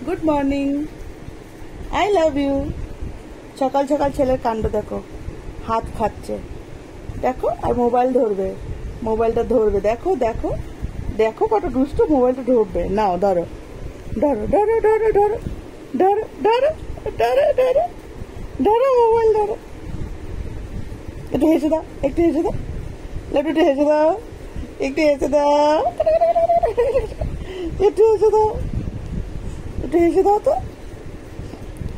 Good morning, I love you. সকাল সকাল ছেলের কাণ্ড দেখো, হাত খাচ্ছে দেখো, আর মোবাইল ধরবে, মোবাইলটা ধরবে, দেখো দেখো দেখো কত দুষ্ট, মোবাইলটা ধরবে। নাও ধরো ধরো ধরো ধরো ধরো ধরো ধরো ধরো ধরো ধরো মোবাইল ধরো। একটু হেসে দাও, একটু হেসে দাও, একটু হেসে দাও, একটু হেসে দাও, একটু হেসে দাও, একটু হেসে দাও তো,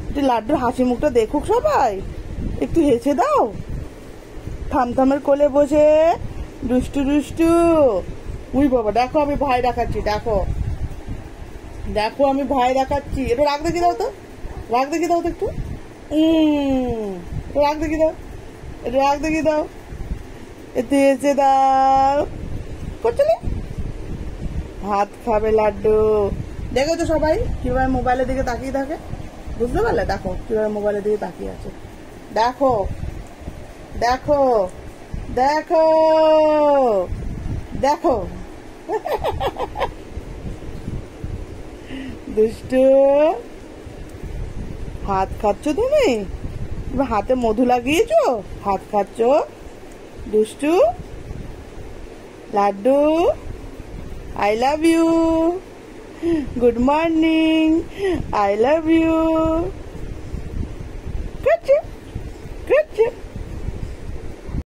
একটু লাড্ডুর হাসি মুখটা দেখুক সবাই, একটু হেসে দাও। থামথামের কোলে বসে দুষ্টু দুষ্টু। উই বাবা, দেখো আমি ভয় দেখাচ্ছি, দেখো দেখো আমি ভয় দেখাচ্ছি। একটু রাগ দেখি দাও তো, রাগ দেখি দাও তো, একটু রাগ দেখি দাও, একটু রাগ দেখি দাও, একটু হেসে দাও। করছো না? ভাত খাবে লাড্ডু। দেখো তো সবাই কিভাবে মোবাইলের দিকে তাকিয়ে থাকে, বুঝতে পারলে? দেখো কিভাবে মোবাইলের দিকে তাকিয়ে আছে, দেখো দেখো দেখো দেখো। দুষ্টু, হাত খাচ্ছ তুমি, হাতে মধু লাগিয়েছো, হাত খাচ্ছ দুষ্টু। Laddu, I love you, good morning, I love you.